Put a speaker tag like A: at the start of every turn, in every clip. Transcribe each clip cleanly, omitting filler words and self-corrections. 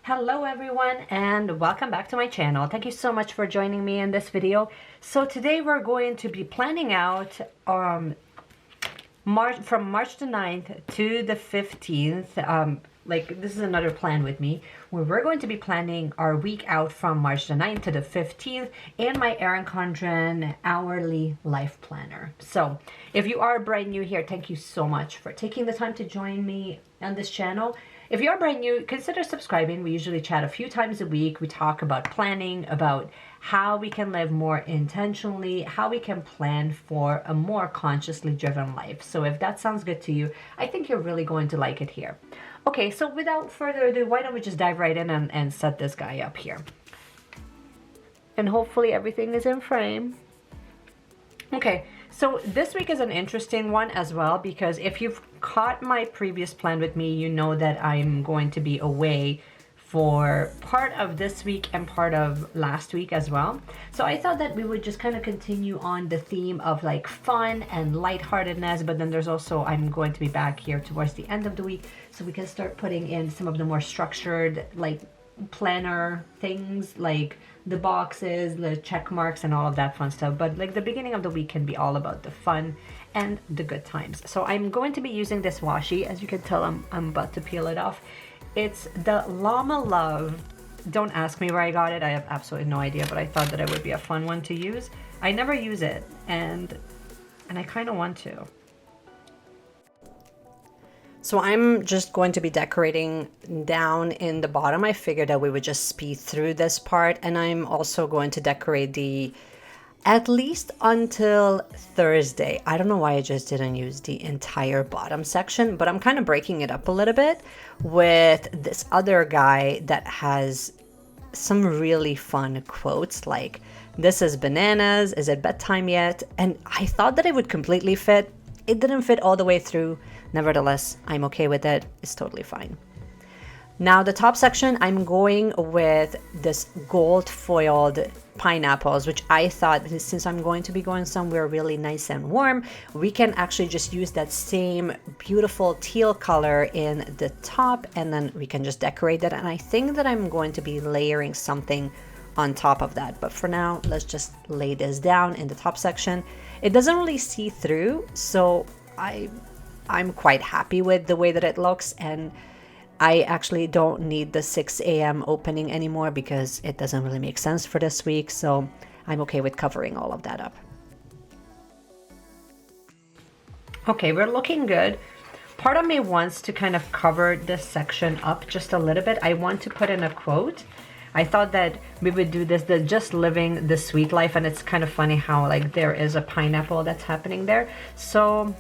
A: Hello everyone and welcome back to my channel. Thank you so much for joining me in this video. So today we're going to be planning out from March the 9th to the 15th. Like this is another plan with me where we're going to be planning our week out from March the 9th to the 15th in my Erin Condren hourly life planner. So if you are brand new here, thank you so much for taking the time to join me on this channel. If you are brand new, consider subscribing. We usually chat a few times a week. We talk about planning, about how we can live more intentionally, how we can plan for a more consciously driven life. So if that sounds good to you, I think you're really going to like it here. Okay, so without further ado, why don't we just dive right in and set this guy up here. And hopefully everything is in frame. Okay, so this week is an interesting one as well, because if you've caught my previous plan with me, you know that I'm going to be away for part of this week and part of last week as well. So I thought that we would just kind of continue on the theme of like fun and lightheartedness, but then there's also, I'm going to be back here towards the end of the week, so we can start putting in some of the more structured like planner things, like the boxes, the check marks and all of that fun stuff. But like the beginning of the week can be all about the fun and the good times. So I'm going to be using this washi. As you can tell, I'm about to peel it off. It's the Llama Love. Don't ask me where I got it. I have absolutely no idea, but I thought that it would be a fun one to use. I never use it, and I kind of want to. So I'm just going to be decorating down in the bottom. I figured that we would just speed through this part, and I'm also going to decorate the at least until Thursday. I don't know why I just didn't use the entire bottom section, but I'm kind of breaking it up a little bit with this other guy that has some really fun quotes like, "This is bananas, is it bedtime yet?" And I thought that it would completely fit. It didn't fit all the way through. Nevertheless, I'm okay with it. It's totally fine. Now the top section, I'm going with this gold foiled pineapples, which I thought, since I'm going to be going somewhere really nice and warm, we can actually just use that same beautiful teal color in the top, and then we can just decorate that. And I think that I'm going to be layering something on top of that. But for now, let's just lay this down in the top section. It doesn't really see through, so I'm quite happy with the way that it looks, and I actually don't need the 6 a.m. opening anymore because it doesn't really make sense for this week, so I'm okay with covering all of that up. Okay, we're looking good. Part of me wants to kind of cover this section up just a little bit. I want to put in a quote. I thought that we would do this, the just living the sweet life, and it's kind of funny how like there is a pineapple that's happening there. So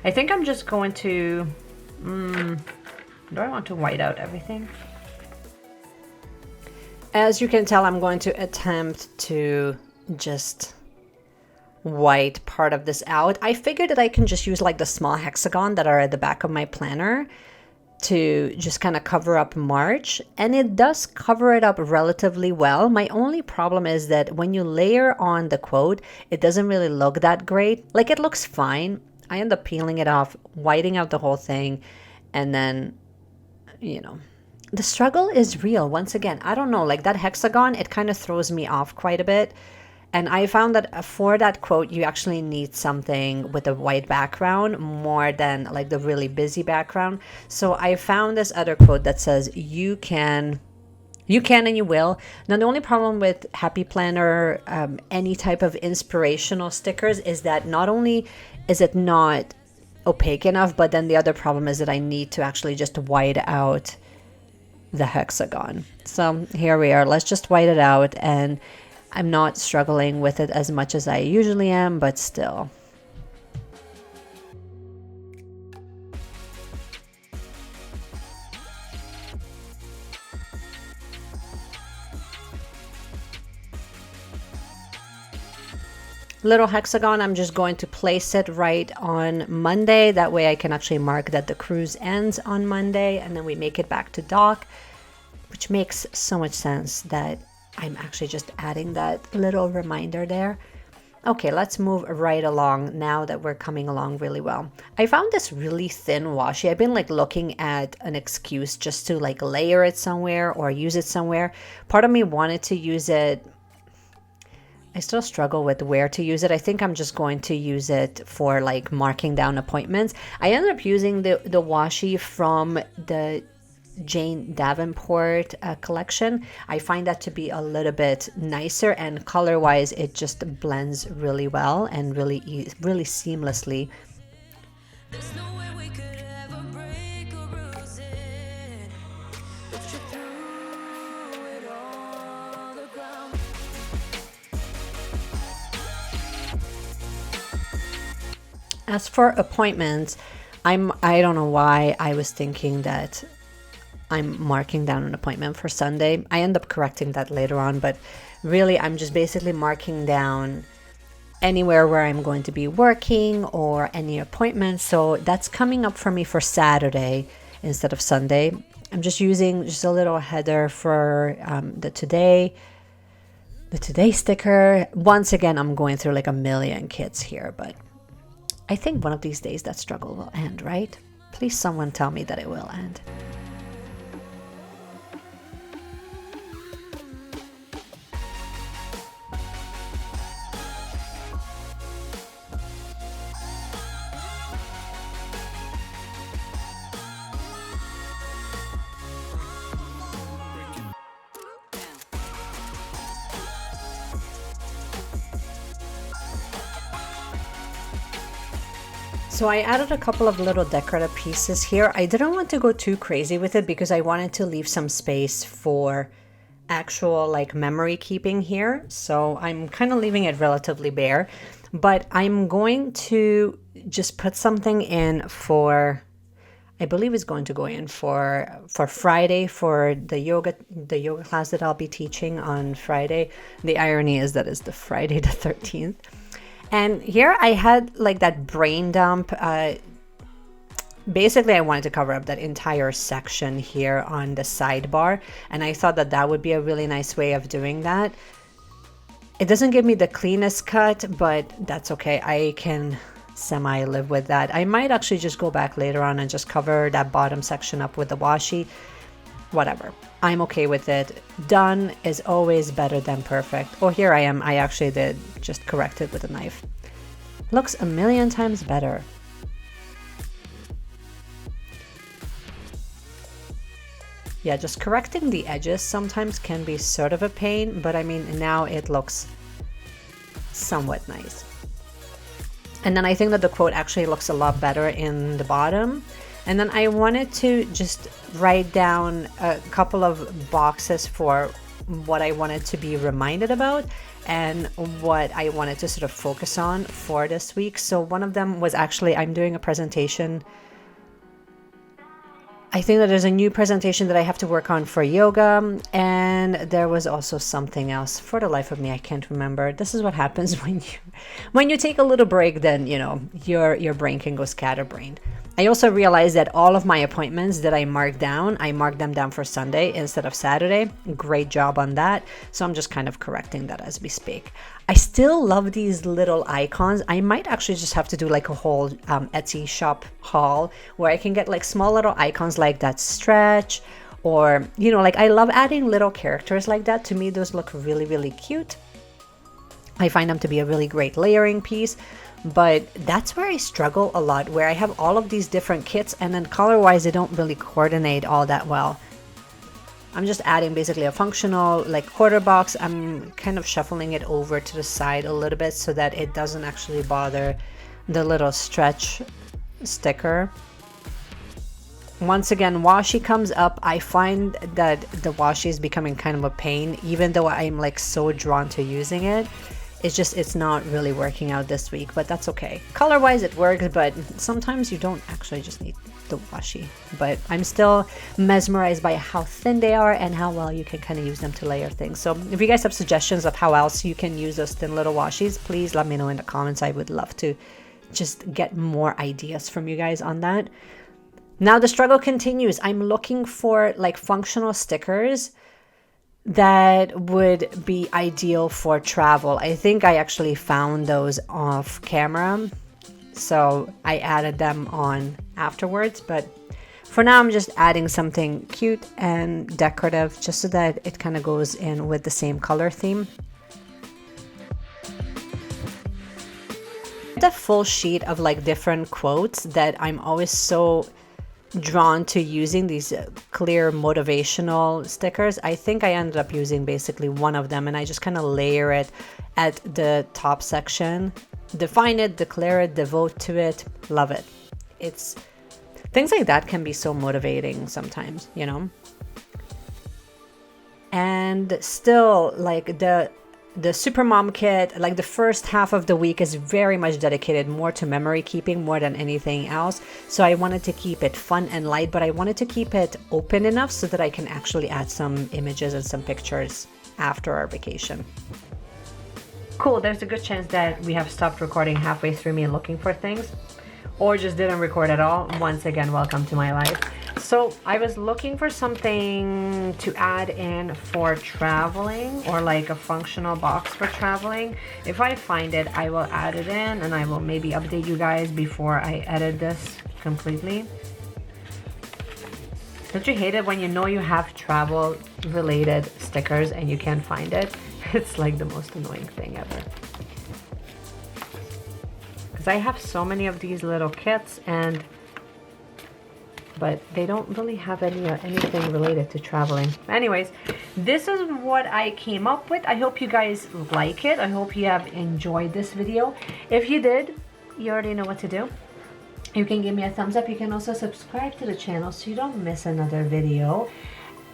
A: I think I'm just going to, do I want to white out everything? As you can tell, I'm going to attempt to just white part of this out. I figured that I can just use like the small hexagon that are at the back of my planner to just kind of cover up March, and it does cover it up relatively well. My only problem is that when you layer on the quote, it doesn't really look that great. Like it looks fine. I end up peeling it off, whiting out the whole thing, and then, you know, the struggle is real. Once again, I don't know, like that hexagon, it kind of throws me off quite a bit. And I found that for that quote, you actually need something with a white background more than like the really busy background. So I found this other quote that says, you can and you will. Now, the only problem with Happy Planner, any type of inspirational stickers, is that not only is it not opaque enough, but then the other problem is that I need to actually just white out the hexagon. So here we are. Let's just white it out, and I'm not struggling with it as much as I usually am, but still. Little hexagon, I'm just going to place it right on Monday. That way I can actually mark that the cruise ends on Monday, and then we make it back to dock, which makes so much sense that I'm actually just adding that little reminder there. Okay, let's move right along now that we're coming along really well. I found this really thin washi. I've been like looking at an excuse just to like layer it somewhere or use it somewhere. Part of me wanted to use it. I still struggle with where to use it. I think I'm just going to use it for like marking down appointments. I ended up using the washi from the Jane Davenport collection. I find that to be a little bit nicer, and color wise it just blends really well and really seamlessly. As for appointments, I don't know why I was thinking that I'm marking down an appointment for Sunday. I end up correcting that later on, but really I'm just basically marking down anywhere where I'm going to be working or any appointments. So that's coming up for me for Saturday instead of Sunday. I'm just using just a little header for the today sticker. Once again, I'm going through like a million kits here, but I think one of these days that struggle will end, right? Please someone tell me that it will end. So I added a couple of little decorative pieces here. I didn't want to go too crazy with it because I wanted to leave some space for actual like memory keeping here. So I'm kind of leaving it relatively bare, but I'm going to just put something in for, I believe it's going to go in for Friday for the yoga class that I'll be teaching on Friday. The irony is that it's the Friday the 13th. And here I had like that brain dump. Basically, I wanted to cover up that entire section here on the sidebar. And I thought that that would be a really nice way of doing that. It doesn't give me the cleanest cut, but that's okay. I can semi live with that. I might actually just go back later on and just cover that bottom section up with the washi. Whatever. I'm okay with it. Done is always better than perfect. Oh, here I am. I actually did just correct it with a knife. Looks a million times better. Yeah, just correcting the edges sometimes can be sort of a pain, but I mean, now it looks somewhat nice. And then I think that the quote actually looks a lot better in the bottom. And then I wanted to just write down a couple of boxes for what I wanted to be reminded about and what I wanted to sort of focus on for this week. So one of them was actually, I'm doing a presentation. I think that there's a new presentation that I have to work on for yoga, and there was also something else. For the life of me, I can't remember. This is what happens when you take a little break. Then your brain can go scatterbrained. I also realized that all of my appointments that I marked them down for Sunday instead of Saturday. Great job on that. So I'm just kind of correcting that as we speak. I still love these little icons. I might actually just have to do like a whole Etsy shop haul where I can get like small little icons like that stretch, or like I love adding little characters like that. To me, those look really, really cute. I find them to be a really great layering piece. But that's where I struggle a lot, where I have all of these different kits and then color-wise they don't really coordinate all that well. I'm just adding basically a functional like quarter box. I'm kind of shuffling it over to the side a little bit so that it doesn't actually bother the little stretch sticker. Once again, washi comes up. I find that the washi is becoming kind of a pain, even though I'm like so drawn to using it. It's not really working out this week, but that's okay. Color wise it works, but sometimes you don't actually just need the washi. But I'm still mesmerized by how thin they are and how well you can kind of use them to layer things. So if you guys have suggestions of how else you can use those thin little washis, please let me know in the comments. I would love to just get more ideas from you guys on that. Now the struggle continues. I'm looking for like functional stickers that would be ideal for travel. I think I actually found those off camera, so I added them on afterwards, but for now I'm just adding something cute and decorative just so that it kind of goes in with the same color theme. The full sheet of like different quotes that I'm always so drawn to using, these clear motivational stickers. I think I ended up using basically one of them, and I just kind of layer it at the top section. Define it, declare it, devote to it, love it. It's things like that can be so motivating sometimes, you know. And still, like the Supermom kit, like the first half of the week is very much dedicated more to memory keeping more than anything else. So I wanted to keep it fun and light, but I wanted to keep it open enough so that I can actually add some images and some pictures after our vacation. Cool, there's a good chance that we have stopped recording halfway through me looking for things, or just didn't record at all. Once again, welcome to my life. So I was looking for something to add in for traveling, or like a functional box for traveling. If I find it, I will add it in, and I will maybe update you guys before I edit this completely. Don't you hate it when you know you have travel related stickers and you can't find it? It's like the most annoying thing ever. Because I have so many of these little kits, but they don't really have anything related to traveling. Anyways, this is what I came up with. I hope you guys like it. I hope you have enjoyed this video. If you did, you already know what to do. You can give me a thumbs up. You can also subscribe to the channel so you don't miss another video.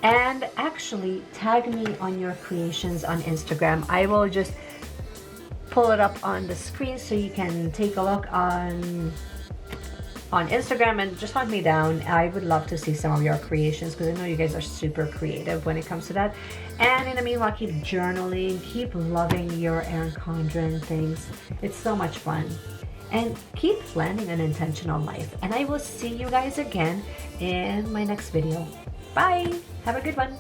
A: And actually tag me on your creations on Instagram. I will just pull it up on the screen so you can take a look on Instagram and just hunt me down. I would love to see some of your creations because I know you guys are super creative when it comes to that. And in the meanwhile, keep journaling, keep loving your Erin Condren things. It's so much fun. And keep planning an intentional life. And I will see you guys again in my next video. Bye! Have a good one.